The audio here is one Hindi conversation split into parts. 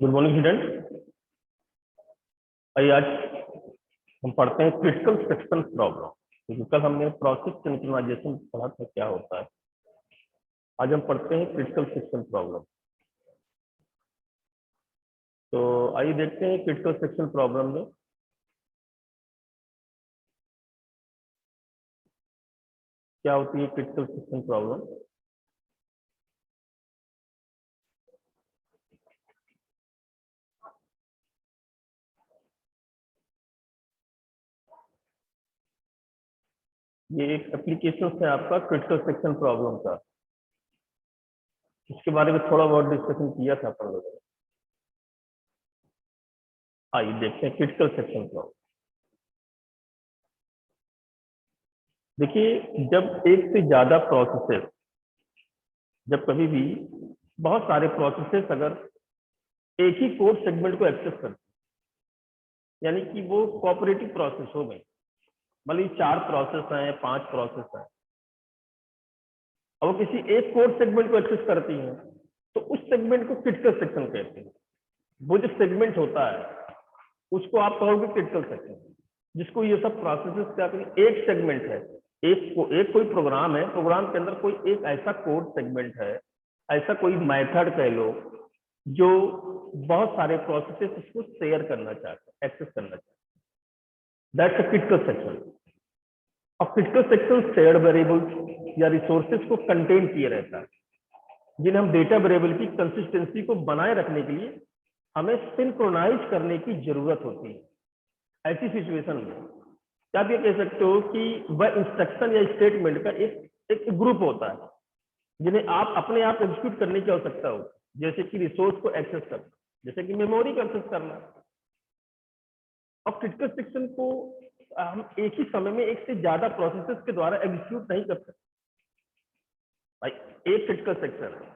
Good morning student. आइए आज हम पढ़ते हैं क्रिटिकल सेक्शन प्रॉब्लम, क्योंकि कल हमने प्रोसेस सिंक्रोनाइजेशन पढ़ा था क्या होता है। आज हम पढ़ते हैं क्रिटिकल सेक्शन प्रॉब्लम। तो आइए देखते हैं क्रिटिकल सेक्शन प्रॉब्लम में क्या होती है। क्रिटिकल सेक्शन प्रॉब्लम ये एक एप्लीकेशन है आपका क्रिटिकल सेक्शन प्रॉब्लम का। इसके बारे में थोड़ा बहुत डिस्कशन किया था अपन लोगों ने। आइए देखते हैं क्रिटिकल सेक्शन प्रॉब्लम। देखिए, जब एक से ज्यादा प्रोसेसेस, जब कभी भी बहुत सारे प्रोसेसेस अगर एक ही कोड सेगमेंट को एक्सेस करते हैं, यानी कि वो कोऑपरेटिव प्रोसेस हो गई, मतलब 4 प्रोसेस हैं, 5 प्रोसेस हैं, और वो किसी एक कोड सेगमेंट को एक्सेस करती हैं, तो उस सेगमेंट को क्रिटिकल सेक्शन कहते हैं। वो जो सेगमेंट होता है उसको आप कहोगे क्रिटिकल सेक्शन, जिसको ये सब प्रोसेसेस क्या करें। एक सेगमेंट है, एक कोई प्रोग्राम है, प्रोग्राम के अंदर कोई एक ऐसा कोड सेगमेंट है, ऐसा कोई मेथड कह लो जो बहुत सारे प्रोसेसेस उसको शेयर करना चाहते हैं, एक्सेस करना चाहते हैं। That's a critical section. और क्रिटिकल सेक्शन शेयर्ड वेरिएबल्स या रिसोर्सेज को कंटेन किए रहता है, जिन्हें हम डेटा वेरिएबल की कंसिस्टेंसी को बनाए रखने के लिए हमें सिंक्रोनाइज करने की जरूरत होती है। ऐसी सिचुएशन में क्या आप ये कह सकते हो कि वह इंस्ट्रक्शन या स्टेटमेंट का एक ग्रुप होता है, जिन्हें आप अपने आप एग्जीक्यूट करने की आवश्यकता हो, जैसे कि रिसोर्स को एक्सेस करना, जैसे कि मेमोरी को एक्सेस करना। और क्रिटिकल सेक्शन को हम एक ही समय में एक से ज्यादा प्रोसेसेस के द्वारा एग्जीक्यूट नहीं कर सकते। भाई, एक क्रिटिकल सेक्शन है,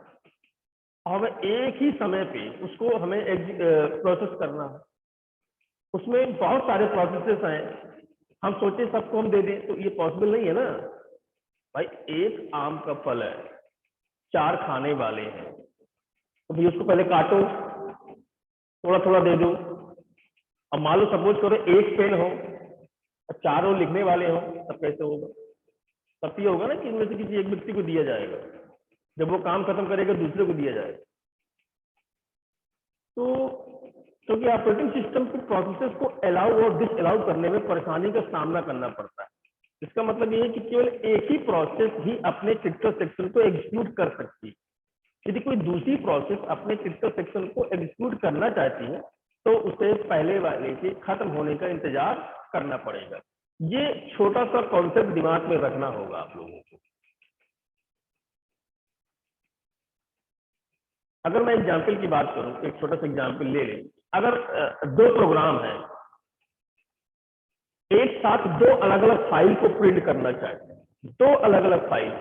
हमें एक ही समय पे उसको हमें प्रोसेस करना है। उसमें बहुत सारे प्रोसेसेस हैं, हम सोचे सबको हम दे दें तो ये पॉसिबल नहीं है ना। भाई, एक आम का फल है, 4 खाने वाले हैं, तो भाई उसको पहले काटो, थोड़ा थोड़ा दे दो। अब मान लो सपोज करो एक पेन हो और 4 लिखने वाले हो, तब कैसे होगा। तब ये होगा ना कि इनमें से किसी एक व्यक्ति को दिया जाएगा, जब वो काम खत्म करेगा दूसरे को दिया जाएगा। तो क्योंकि ऑपरेटिंग सिस्टम को प्रोसेसेस को अलाउ और डिस अलाउ करने में परेशानी का सामना करना पड़ता है। इसका मतलब ये है कि केवल एक ही प्रोसेस ही अपने क्रिटिकल सेक्शन को एग्जीक्यूट कर सकती है। यदि कोई दूसरी प्रोसेस अपने क्रिटिकल सेक्शन को एग्जीक्यूट करना चाहती है तो उसे पहले वाले के खत्म होने का इंतजार करना पड़ेगा। ये छोटा सा कॉन्सेप्ट दिमाग में रखना होगा आप लोगों को। अगर मैं एग्जाम्पल की बात करूं, एक छोटा सा एग्जाम्पल ले लें। अगर 2 प्रोग्राम हैं, एक साथ 2 अलग अलग फाइल को प्रिंट करना चाहते हैं, 2 अलग अलग फाइल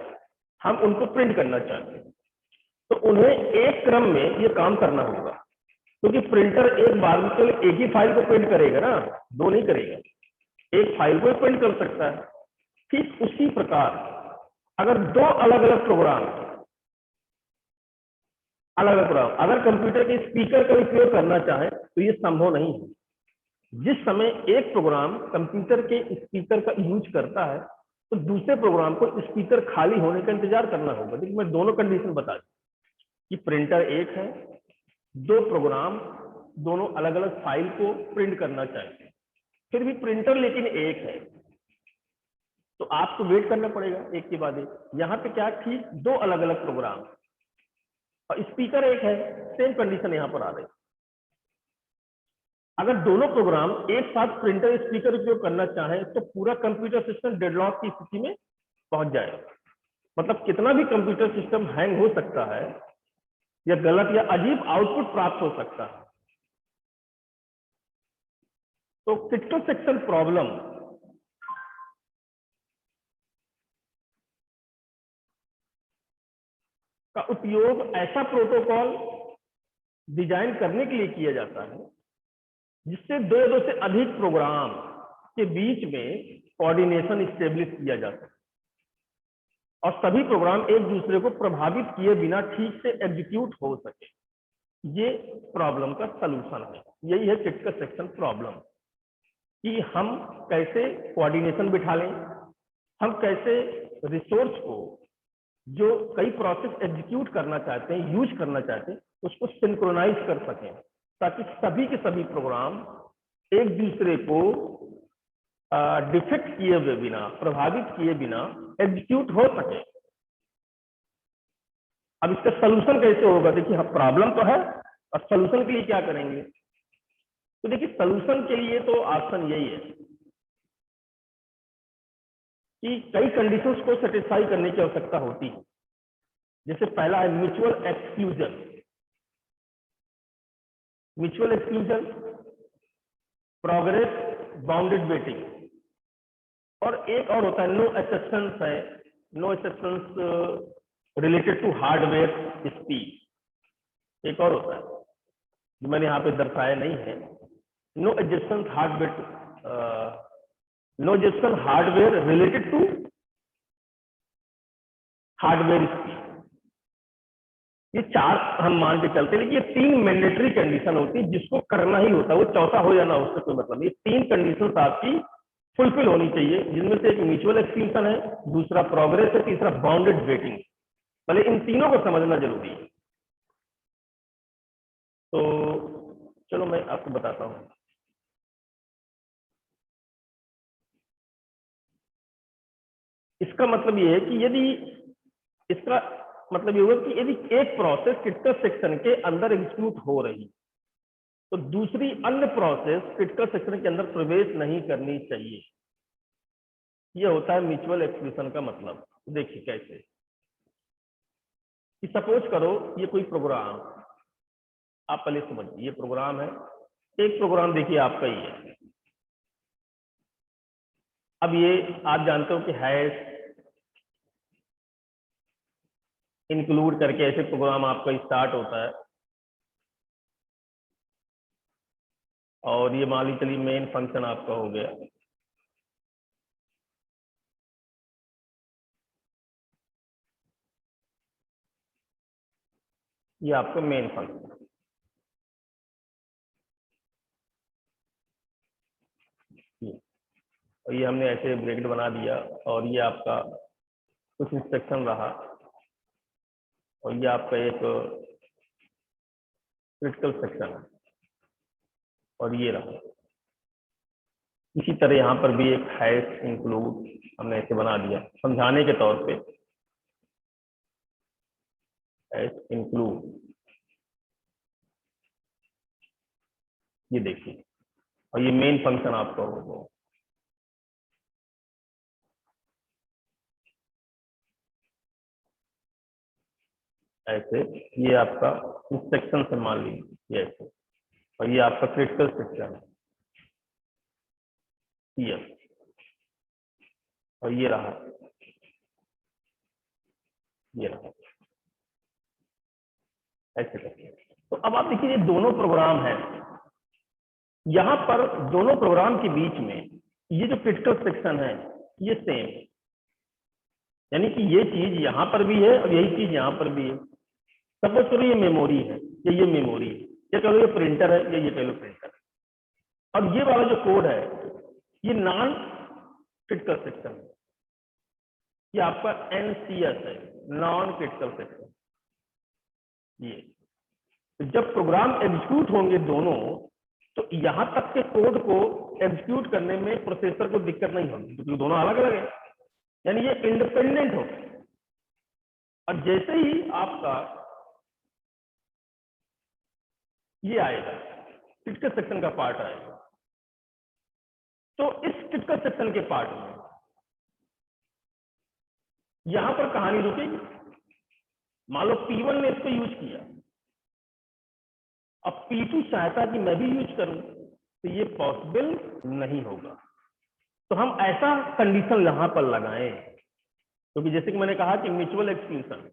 हम उनको प्रिंट करना चाहते हैं, तो उन्हें एक क्रम में ये काम करना होगा, क्योंकि प्रिंटर एक बार में केवल एक ही फाइल को प्रिंट करेगा ना, 2 नहीं करेगा, एक फाइल को प्रिंट कर सकता है। ठीक उसी प्रकार अगर 2 अलग अलग प्रोग्राम अगर कंप्यूटर के स्पीकर का उपयोग करना चाहे तो ये संभव नहीं है। जिस समय एक प्रोग्राम कंप्यूटर के स्पीकर का यूज करता है तो दूसरे प्रोग्राम को स्पीकर खाली होने का इंतजार करना होगा। देखिए, मैं दोनों कंडीशन बता दूं कि प्रिंटर एक है, 2 प्रोग्राम दोनों अलग अलग फाइल को प्रिंट करना चाहते हैं, फिर भी प्रिंटर लेकिन एक है, तो आपको वेट करना पड़ेगा एक के बाद एक। यहाँ पे क्या, ठीक 2 अलग अलग प्रोग्राम और स्पीकर एक है, सेम कंडीशन यहाँ पर आ रही है। अगर दोनों प्रोग्राम एक साथ प्रिंटर स्पीकर उपयोग करना चाहें तो पूरा कंप्यूटर सिस्टम डेडलॉक की स्थिति में पहुंच जाएगा। मतलब कितना भी कंप्यूटर सिस्टम हैंग हो सकता है या गलत या अजीब आउटपुट प्राप्त हो सकता है। तो क्रिटिकल सेक्शन प्रॉब्लम का उपयोग ऐसा प्रोटोकॉल डिजाइन करने के लिए किया जाता है जिससे 2 से अधिक प्रोग्राम के बीच में कोऑर्डिनेशन स्टेब्लिश किया जा सके और सभी प्रोग्राम एक दूसरे को प्रभावित किए बिना ठीक से एग्जीक्यूट हो सके। ये प्रॉब्लम का सलूशन है। यही है क्रिटिकल सेक्शन प्रॉब्लम, कि हम कैसे कोऑर्डिनेशन बिठा लें, हम कैसे रिसोर्स को जो कई प्रोसेस एग्जीक्यूट करना चाहते हैं, यूज करना चाहते हैं, उसको सिंक्रोनाइज कर सकें, ताकि सभी के सभी प्रोग्राम एक दूसरे को डिफेक्ट किए हुए बिना, प्रभावित किए बिना एग्जीक्यूट हो सके। अब इसका सलूशन कैसे होगा? देखिए, हाँ, प्रॉब्लम तो है, और सलूशन के लिए क्या करेंगे? तो देखिए, सलूशन के लिए तो ऑप्शन यही है कि कई कंडीशंस को सेटिस्फाई करने की आवश्यकता होती है। जैसे पहला है mutual exclusion. Mutual exclusion, progress bounded waiting, और एक और होता है नो एक्सेप्शंस है, no exceptions related to hardware speed. एक और होता है जो मैंने यहाँ पे दर्शाया नहीं है, no adjustment hardware, no adjustment hardware related to hardware speed. ये चार हम मान के चलते हैं, लेकिन ये तीन मैंडेटरी कंडीशन होती है जिसको करना ही होता है, वो चौथा हो या ना उससे कोई मतलब नहीं। ये तीन कंडीशन आपकी फुलफिल होनी चाहिए, जिनमें से एक म्यूचुअल एक्सक्लूजन है, दूसरा प्रोग्रेस है, तीसरा बाउंडेड वेटिंग। भले इन तीनों को समझना जरूरी है। तो चलो मैं आपको बताता हूं। इसका मतलब ये है कि यदि इसका मतलब ये होगा कि यदि एक प्रोसेस क्रिटिकल सेक्शन के अंदर एग्जीक्यूट हो रही, तो दूसरी अन्य प्रोसेस क्रिटिकल सेक्शन के अंदर प्रवेश नहीं करनी चाहिए। ये होता है म्यूचुअल एक्सक्लूजन का मतलब। देखिए कैसे, कि सपोज करो ये कोई प्रोग्राम, आप पहले समझिए, ये प्रोग्राम है, एक प्रोग्राम देखिए आपका ही है। अब ये आप जानते हो कि हैश इंक्लूड करके ऐसे प्रोग्राम आपका स्टार्ट होता है, और ये मान ली चलिए मेन फंक्शन आपका हो गया। ये आपका मेन फंक्शन, और ये हमने ऐसे ब्रैकेट बना दिया, और ये आपका कुछ इंस्ट्रक्शन रहा, और ये आपका एक क्रिटिकल सेक्शन है, और ये रहा। इसी तरह यहाँ पर भी एक हैश इंक्लूड हमने ऐसे बना दिया समझाने के तौर पे, हैश इंक्लूड, ये देखिए, और ये मेन फंक्शन आपका होगा। ऐसे ये आपका इंस्ट्रक्शन से मान लीजिए ये ऐसे, और ये आपका क्रिटिकल सेक्शन है, और ये रहा, ये रहा, ऐसे करके। तो अब आप देखिए, ये दोनों प्रोग्राम हैं, यहां पर दोनों प्रोग्राम के बीच में ये जो क्रिटिकल सेक्शन है ये सेम है, यानी कि ये चीज यहां पर भी है और यही चीज यहां पर भी है। सपोज करो ये मेमोरी है, ये मेमोरी है, ये कह लो ये प्रिंटर है, ये कह लो प्रिंटर है, और ये वाला जो कोड है ये नॉन क्रिटिकल सेक्शन है, ये आपका NCS है, नॉन क्रिटिकल सेक्शन। ये तो जब प्रोग्राम एग्जीक्यूट होंगे दोनों, तो यहां तक के कोड को एग्जीक्यूट करने में प्रोसेसर को दिक्कत नहीं होगी, क्योंकि दोनों अलग अलग है, यानी ये इंडिपेंडेंट हो। और जैसे ही आपका ये आएगा, क्रिटिकल सेक्शन का पार्ट आएगा, तो इस क्रिटिकल सेक्शन के पार्ट में यहां पर कहानी रुकेगी। मान लो P1 ने इसको यूज किया, अब P2 चाहता कि मैं भी यूज करूं, तो ये पॉसिबल नहीं होगा। तो हम ऐसा कंडीशन यहां पर लगाएं, क्योंकि जैसे कि मैंने कहा कि म्यूचुअल एक्सक्लूजन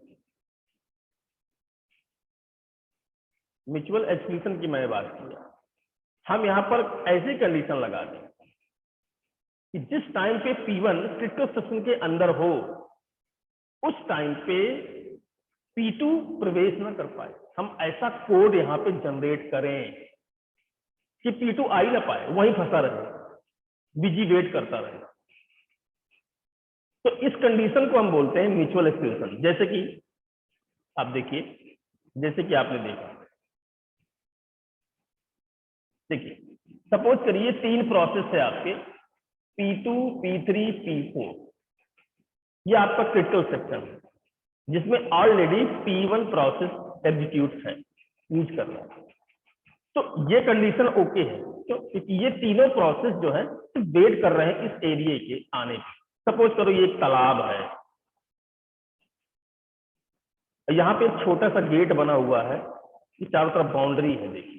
की मैंने बात किया, हम यहां पर ऐसी कंडीशन लगा दें कि जिस टाइम पे P1 क्रिटिकल सेक्शन के अंदर हो, उस टाइम पे P2 प्रवेश ना कर पाए, हम ऐसा कोड यहाँ पे जनरेट करें कि P2 आ ही ना पाए, वहीं फंसा रहे, बिजी वेट करता रहे। तो इस कंडीशन को हम बोलते हैं म्यूचुअल एक्सक्लूजन। जैसे कि आप देखिए, जैसे कि आपने देखा, देखिए सपोज करिए 3 प्रोसेस है आपके, P2, P3, P4, ये आपका क्रिटिकल सेक्शन है जिसमें ऑलरेडी P1 प्रोसेस एग्जीक्यूट है, यूज कर रहा है। तो ये कंडीशन ओके है, क्योंकि ये तीनों प्रोसेस जो है वेट कर रहे हैं इस एरिया के आने पे। सपोज करो ये एक तालाब है, यहाँ पे एक छोटा सा गेट बना हुआ है, ये चारों तरफ बाउंड्री है। देखिए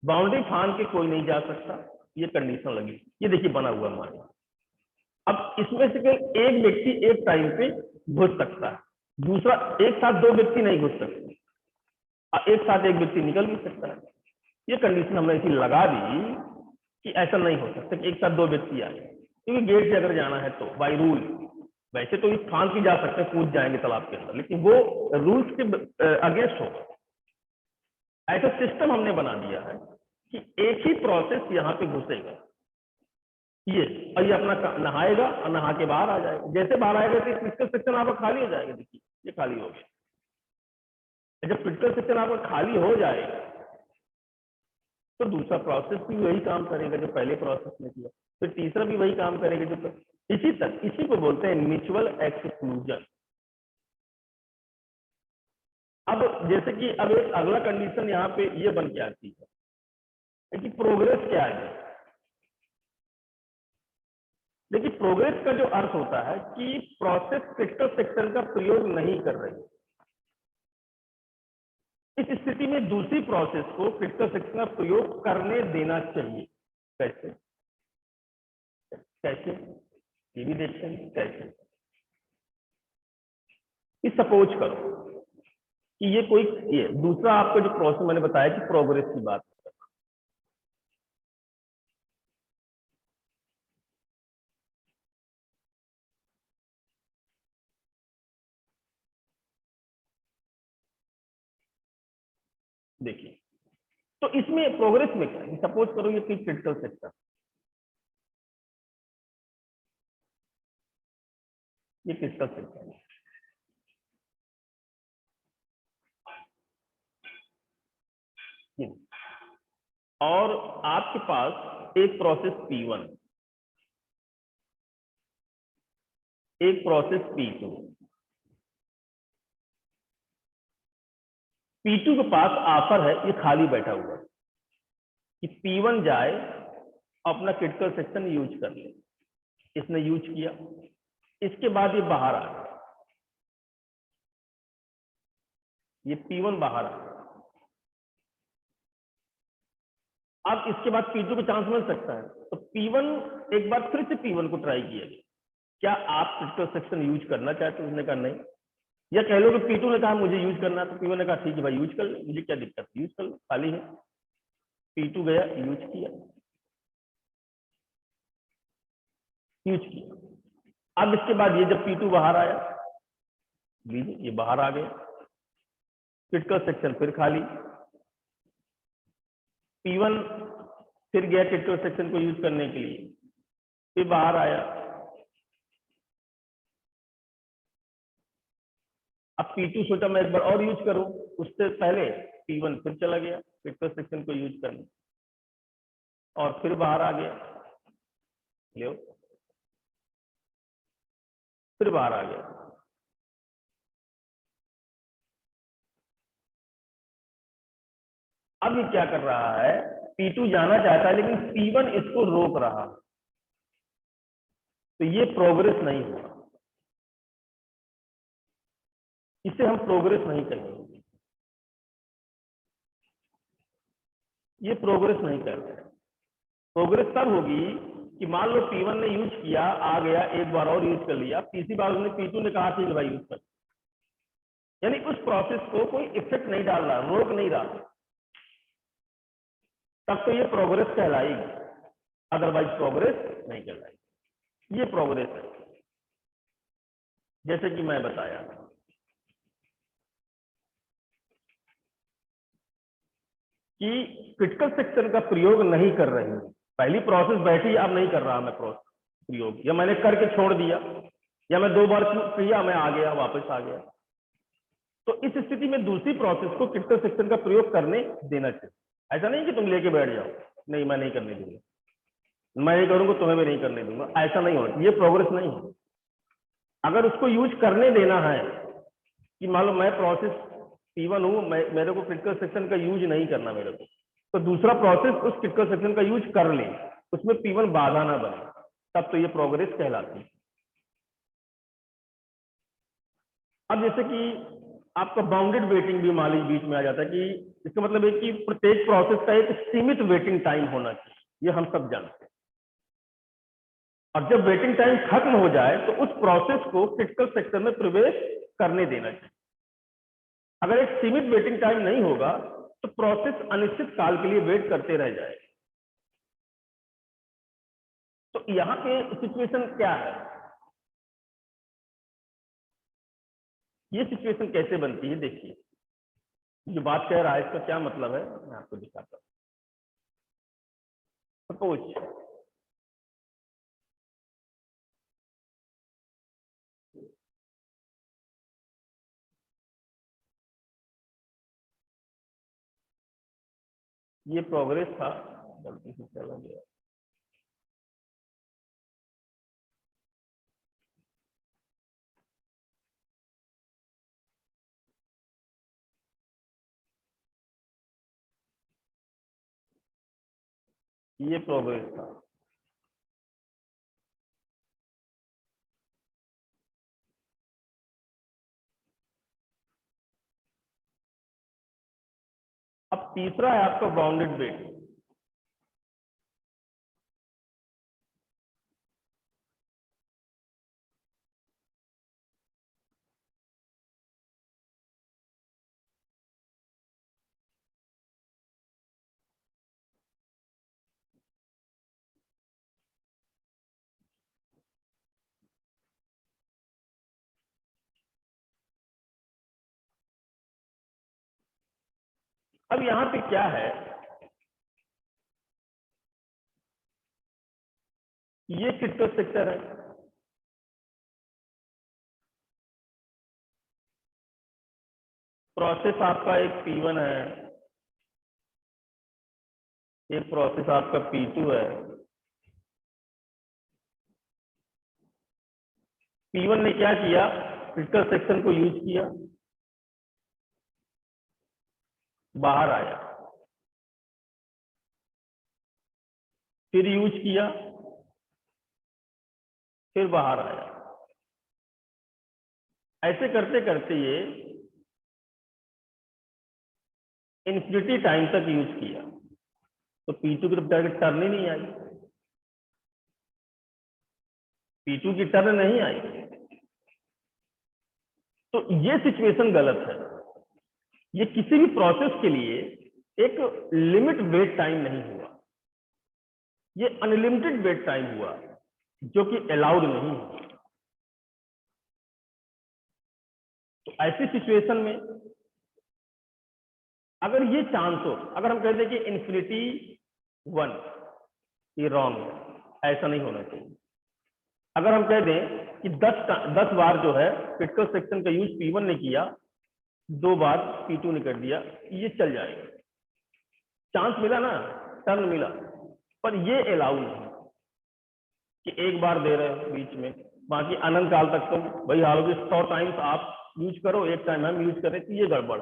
बाउंड्री फान के कोई नहीं जा सकता, ये कंडीशन लगी, ये देखिए बना हुआ मान। अब इसमें से केवल एक व्यक्ति एक टाइम पे घुस सकता है, दूसरा एक साथ 2 व्यक्ति नहीं घुस सकते, एक साथ एक व्यक्ति निकल भी सकता है। ये कंडीशन हमने ऐसी लगा दी कि ऐसा नहीं हो सकता कि एक साथ 2 व्यक्ति आए, क्योंकि गेट से अगर जाना है तो बाय रूल, वैसे तो इस फान की जा सकते हैं, कूद जाएंगे तालाब के अंदर, लेकिन वो रूल्स के अगेंस्ट होगा। ऐसा सिस्टम हमने बना दिया है कि एक ही प्रोसेस यहाँ पे घुसेगा, ये और ये अपना नहाएगा और नहा के बाहर आ जाएगा। जैसे बाहर आएगा तो क्रिटिकल सेक्शन आपका खाली हो जाएगा। देखिए ये खाली हो गया। जब क्रिटिकल सेक्शन आपका खाली हो जाएगा तो दूसरा प्रोसेस भी वही काम करेगा जो पहले प्रोसेस ने किया, फिर तीसरा भी वही काम करेगा जो इसी तक। इसी को बोलते हैं म्यूचुअल एक्सक्लूजन। अब जैसे कि अब एक अगला कंडीशन यहाँ पे ये बन के आती है कि प्रोग्रेस क्या है। देखिए प्रोग्रेस का जो अर्थ होता है कि प्रोसेस क्रिटिकल सेक्शन का प्रयोग नहीं कर रही, इस स्थिति में दूसरी प्रोसेस को क्रिटिकल सेक्शन का प्रयोग करने देना चाहिए। कैसे कैसे ये भी देखते हैं कैसे। इस सपोज करो कि ये कोई ये दूसरा आपका जो प्रोसेस मैंने बताया कि प्रोग्रेस की बात, देखिए तो इसमें प्रोग्रेस में क्या है, सपोज करो ये क्रिटिकल सेक्शन, ये क्रिटिकल सेक्शन है और आपके पास एक प्रोसेस P1, एक प्रोसेस P2, P2 के पास ऑफर है, ये खाली बैठा हुआ है कि P1 जाए अपना क्रिटिकल सेक्शन यूज कर ले। इसने यूज किया, इसके बाद ये बाहर आ गया, ये P1 बाहर आ गया। अब इसके बाद P2 को चांस मिल सकता है, तो P1 एक बार फिर से P1 को ट्राई किया गया, क्या आप क्रिटिकल सेक्शन यूज करना चाहते हो? उसने कहा नहीं। या कह लो कि P2 ने कहा मुझे यूज करना, तो P1 ने कहा ठीक है भाई यूज कर ले, मुझे क्या दिक्कत, यूज कर लो, खाली है। P2 गया, यूज किया, यूज किया। अब इसके बाद ये जब P2 बाहर आया, ये बाहर आ गया, क्रिटिकल सेक्शन फिर खाली, P1 फिर गया क्रिटिकल सेक्शन को यूज करने के लिए, फिर बाहर आया। अब P2 सोचा मैं एक बार और यूज करूं, उससे पहले P1 फिर चला गया क्रिटिकल सेक्शन को यूज करने और फिर बाहर आ गया, लो फिर बाहर आ गया। अब ये क्या कर रहा है, P2 जाना चाहता है लेकिन P1 इसको रोक रहा, तो ये प्रोग्रेस नहीं हुआ, इसे हम प्रोग्रेस नहीं कहेंगे, ये प्रोग्रेस नहीं कर रहे। प्रोग्रेस तब होगी कि मान लो P1 ने यूज किया, आ गया, एक बार और यूज कर लिया, तीसरी बार उसने P2 ने कहा ठीक है भाई यूज कर, यानी उस प्रोसेस को कोई इफेक्ट नहीं डाल रहा, रोक नहीं रहा, तब तो ये प्रोग्रेस कहलाएगी, अदरवाइज प्रोग्रेस नहीं कहलाएगी। ये प्रोग्रेस है, जैसे कि मैं बताया। कि क्रिटिकल सेक्शन का प्रयोग नहीं कर रही हूँ, पहली प्रोसेस बैठी अब नहीं कर रहा मैं प्रयोग, या मैंने करके छोड़ दिया, या मैं 2 बार किया मैं आ गया वापस आ गया, तो इस स्थिति में दूसरी प्रोसेस को क्रिटिकल सेक्शन का प्रयोग करने देना चाहिए। ऐसा नहीं कि तुम लेके बैठ जाओ, नहीं मैं नहीं करने दूंगा, मैं नहीं करूंगा तुम्हें भी नहीं करने दूंगा, ऐसा नहीं होना, ये प्रोग्रेस नहीं है। अगर उसको यूज करने देना है कि मान लो मैं प्रोसेस P1 हूं, मेरे को क्रिटिकल सेक्शन का यूज नहीं करना मेरे को, तो दूसरा प्रोसेस उस क्रिटिकल सेक्शन का यूज कर ले, उसमें P1 बाधा ना बने, तब तो ये प्रोग्रेस कहलाती है। अब जैसे कि आपका बाउंडेड वेटिंग भी मान लीजिए बीच में आ जाता है, कि इसका मतलब है कि प्रत्येक प्रोसेस का एक सीमित वेटिंग टाइम होना चाहिए, ये हम सब जानते हैं। और जब वेटिंग टाइम खत्म हो जाए तो उस प्रोसेस को क्रिटिकल सेक्शन में प्रवेश करने देना चाहिए। अगर एक सीमित वेटिंग टाइम नहीं होगा तो प्रोसेस अनिश्चित काल के लिए वेट करते रह जाए। तो यहाँ पे सिचुएशन क्या है, ये सिचुएशन कैसे बनती है, देखिए जो बात कह रहा है इसका क्या मतलब है, मैं आपको दिखाता हूँ। सपोज ये प्रोग्रेस था, गलती से चला गया, ये प्रोग्रेस था। अब तीसरा है आपका बाउंडेड वेट। अब यहाँ पे क्या है, ये क्रिटिकल सेक्टर है, प्रोसेस आपका एक P1 है, एक प्रोसेस आपका P2 है। P1 ने क्या किया, क्रिटिकल सेक्शन को यूज किया, बाहर आया, फिर यूज किया, फिर बाहर आया, ऐसे करते करते ये इन्फिनिटी टाइम तक यूज किया, तो P2 की तरफ टर्न ही नहीं आई, P2 की टर्न नहीं आई, तो ये सिचुएशन गलत है। ये किसी भी प्रोसेस के लिए एक लिमिट वेट टाइम नहीं हुआ, ये अनलिमिटेड वेट टाइम हुआ, जो कि अलाउड नहीं है। तो ऐसी सिचुएशन में अगर ये चांस हो, अगर हम कहते हैं कि इन्फिनिटी 1, ये रॉन्ग है, ऐसा नहीं होना चाहिए। अगर हम कह दें कि 10 बार जो है क्रिटिकल सेक्शन का यूज P1 ने किया, 2 बार P2 ने कर दिया, ये चल जाएगा, चांस मिला ना, टर्न मिला, पर ये अलाउ नहीं कि एक बार दे रहे हो बीच में, बाकी अनंत काल तक तुम भाई हालोगे 100 टाइम्स आप यूज करो, एक टाइम हम यूज करें, तो ये गड़बड़,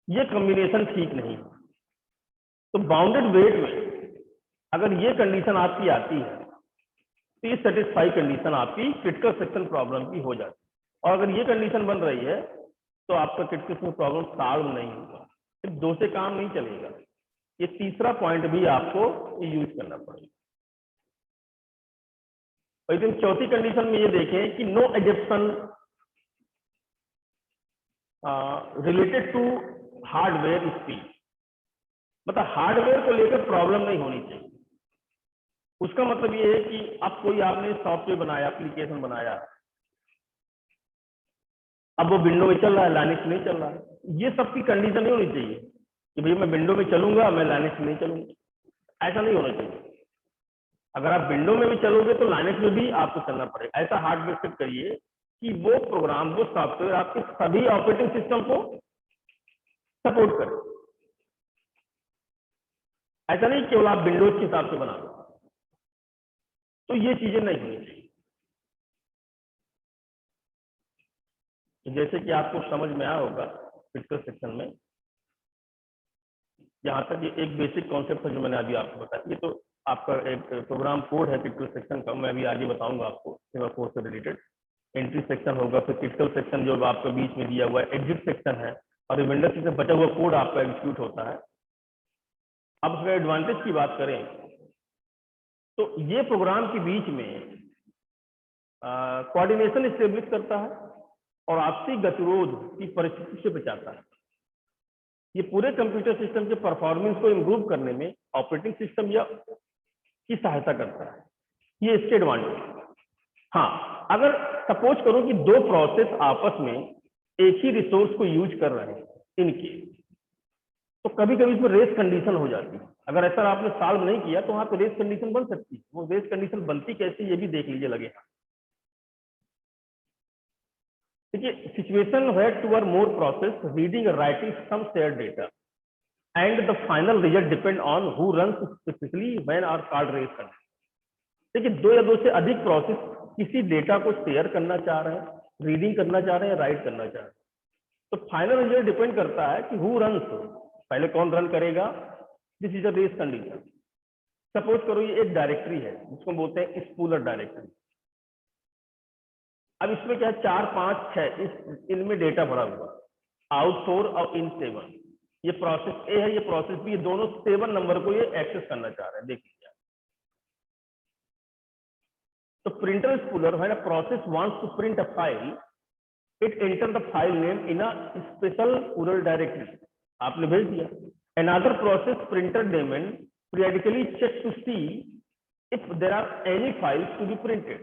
ये कॉम्बिनेशन ठीक नहीं। तो बाउंडेड वेट में अगर ये कंडीशन आपकी आती है तो ये सेटिस्फाई कंडीशन आपकी क्रिटिकल सेक्शन प्रॉब्लम की हो जाती है। और अगर ये कंडीशन बन रही है तो आपका क्रिटिकल सेक्शन प्रॉब्लम सॉल्व नहीं होगा, सिर्फ 2 से काम नहीं चलेगा, ये तीसरा पॉइंट भी आपको यूज करना पड़ेगा। और लेकिन चौथी कंडीशन में ये देखें कि no exception related to hardware speed, मतलब हार्डवेयर को लेकर प्रॉब्लम नहीं होनी चाहिए। उसका मतलब ये है कि अब कोई आपने सॉफ्टवेयर बनाया, एप्लीकेशन बनाया, अब वो विंडो में चल रहा है, लाइनक्स नहीं चल रहा है, ये सब की कंडीशन नहीं होनी चाहिए। कि भैया मैं विंडो में चलूंगा, मैं लाइनेक्स में नहीं चलूंगा। ऐसा नहीं होना चाहिए। अगर आप विंडो में भी चलोगे तो लाइनेक्स में भी आपको चलना पड़ेगा। ऐसा हार्डवेयर सेट करिए कि वो प्रोग्राम, वो सॉफ्टवेयर आपके सभी ऑपरेटिंग सिस्टम को सपोर्ट करे। ऐसा नहीं केवल आप विंडोज के हिसाब से बना लो, तो ये चीजें नहीं होनी चाहिए। जैसे कि आपको समझ में आया होगा क्रिटिकल सेक्शन में, यहाँ तक ये एक बेसिक कॉन्सेप्ट है जो मैंने अभी आपको बताया। ये तो आपका एक प्रोग्राम कोड है क्रिटिकल सेक्शन का, मैं अभी आगे बताऊंगा आपको सेमाफोर से रिलेटेड। एंट्री सेक्शन होगा, फिर क्रिटिकल सेक्शन जो आपका बीच में दिया हुआ है, एग्जिट सेक्शन है, और रिमाइंडर से बचा हुआ कोड आपका एग्जीक्यूट होता है। अब अगर एडवांटेज की बात करें तो ये प्रोग्राम के बीच में कोऑर्डिनेशन स्टेब्लिश करता है और आपसी गतिरोध की परिस्थिति से बचाता है। ये पूरे कंप्यूटर सिस्टम के परफॉर्मेंस को इम्प्रूव करने में ऑपरेटिंग सिस्टम या की सहायता करता है। ये इसके एडवांटेज। हाँ, अगर सपोज करो कि दो प्रोसेस आपस में एक ही रिसोर्स को यूज कर रहे हैं इनके, तो कभी कभी इसमें रेस कंडीशन हो जाती है। अगर ऐसा आपने सॉल्व नहीं किया तो वहां पे रेस कंडीशन बन सकती है। वो रेस कंडीशन बनती कैसे, ये भी देख लीजिए लगे। देखिए, situation where two or more process reading और writing some share data and the final result depend on who runs specifically when are called race condition. देखिए, दो या दो से अधिक प्रोसेस किसी डेटा को शेयर करना चाह रहे हैं, रीडिंग करना चाह रहे हैं, राइट करना चाह रहे हैं, तो फाइनल रिजल्ट डिपेंड करता है कि हु रन्स, पहले कौन रन करेगा। This is a race condition. Suppose करो ये एक डायरेक्टरी है जिसको बोलते हैं स्पूलर डायरेक्टरी। अब इसमें क्या है, 4, 5, 6 इनमें डेटा भरा हुआ, आउट 4 और इन 7। ये प्रोसेस ए है, ये प्रोसेस बी, दोनों 7 नंबर को ये एक्सेस करना चाह रहे हैं। देखिए, तो printer spooler, when a process wants to print a file, it enter the file name in a special spooler directory. आपने भेज दिया। Another process printer daemon periodically check to see if there are any files to be printed,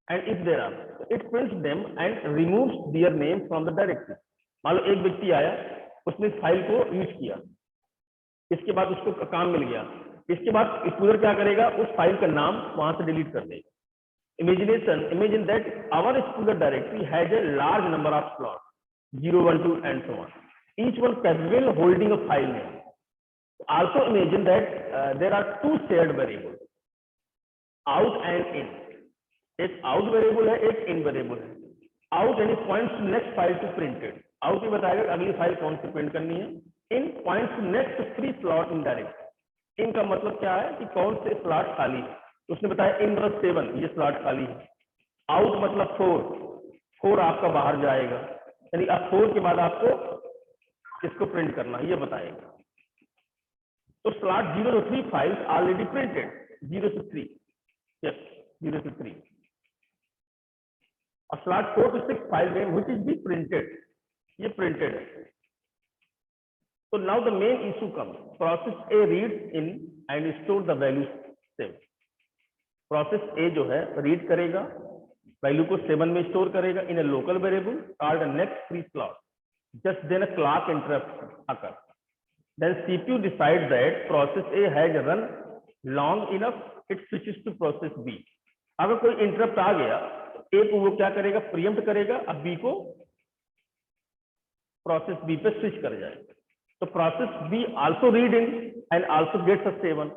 and if there are, it prints them and removes their name from the directory. मान लो एक व्यक्ति आया, उसने इस फाइल को यूज किया, इसके बाद उसको काम मिल गया, इसके बाद स्पूलर क्या करेगा, उस फाइल का नाम वहां से डिलीट कर देगा। Imagine that our spooler directory has a large number of slots, 0, 1, 2 and so on, each one capable holding a file name. Also imagine that there are two shared variables, out and in. एक out variable है, एक in variable है। out यानी points to next file to printed, out ये बताएगा अगली फाइल कौन सी प्रिंट करनी है। in points to next free slot in direct। in का मतलब क्या है कि कौन से स्लॉट खाली है, उसने बताया in the 7 ये स्लॉट खाली है। out मतलब 4 आपका बाहर जाएगा, यानी अब 4 के बाद आपको इसको प्रिंट करना है, ये बताएगा। तो slot 0 to 3 files already printed, 0 to 3, yes, 0 to 3, और स्लॉट 4 to 6 फाइल में व्हिच इज बी प्रिंटेड, ये प्रिंटेड है। तो now the main issue come, process A reads in and store the value 7। Process ए जो है रीड करेगा, वैल्यू को 7 में स्टोर करेगा in a local variable called next free slot. Just then a clock interrupt occur, then CPU decides that process A has run long enough, it switches to process B। अगर कोई इंटरप्ट आ गया तो A को वो क्या करेगा, प्रीएम्प्ट करेगा, अब B को प्रोसेस B पे स्विच कर जाएगा। तो process B also read in and also gets a 7,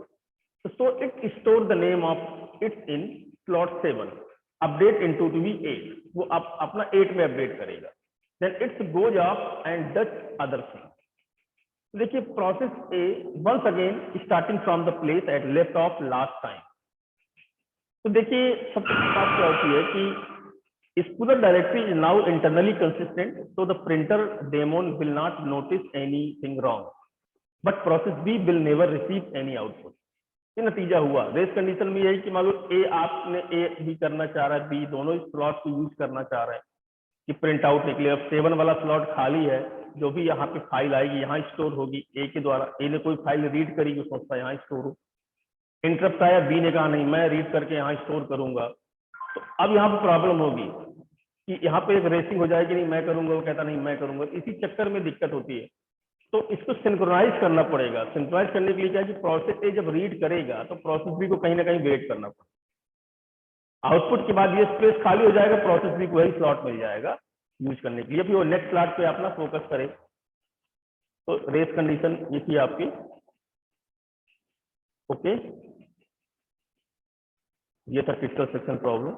so it store the name of it in slot 7, update into to be 8, वो अपना 8 में अपडेट करेगा। then it goes off and does other thing। देखिए, process A once again starting from the place at left off last time. तो देखिए, सबसे बात क्या होती है कि spooler directory is now internally consistent, so the printer daemon will not notice anything wrong, but process B will never receive any output. ये नतीजा हुआ रेस कंडीशन में यही कि मान लो ए, आपने ए भी करना चाह रहा है, बी, दोनों स्लॉट को यूज करना चाह रहे हैं कि प्रिंट आउट निकले। अब 7 वाला स्लॉट खाली है, जो भी यहाँ पे फाइल आएगी यहाँ स्टोर होगी ए के द्वारा। ए ने कोई फाइल रीड करी, वो सोचता है यहाँ स्टोर हो। इंटरप्ट आया, बी ने कहा नहीं मैं रीड करके यहाँ स्टोर करूंगा। तो अब यहाँ पे प्रॉब्लम होगी कि यहाँ पे एक रेसिंग हो जाएगी, नहीं मैं करूंगा, वो कहता नहीं मैं करूंगा। इसी चक्कर में दिक्कत होती है। तो इसको सिंक्रोनाइज करना पड़ेगा। सिंक्रोनाइज करने के लिए क्या है कि प्रोसेस ए जब रीड करेगा तो प्रोसेस बी को कहीं ना कहीं वेट करना पड़ेगा। आउटपुट के बाद ये स्पेस खाली हो जाएगा, प्रोसेस बी को वही स्लॉट मिल जाएगा यूज करने के लिए। फिर वो नेक्स्ट स्लॉट पे अपना फोकस करे। तो रेस कंडीशन ये थी आपकी। ओके, ये था क्रिटिकल सेक्शन प्रॉब्लम।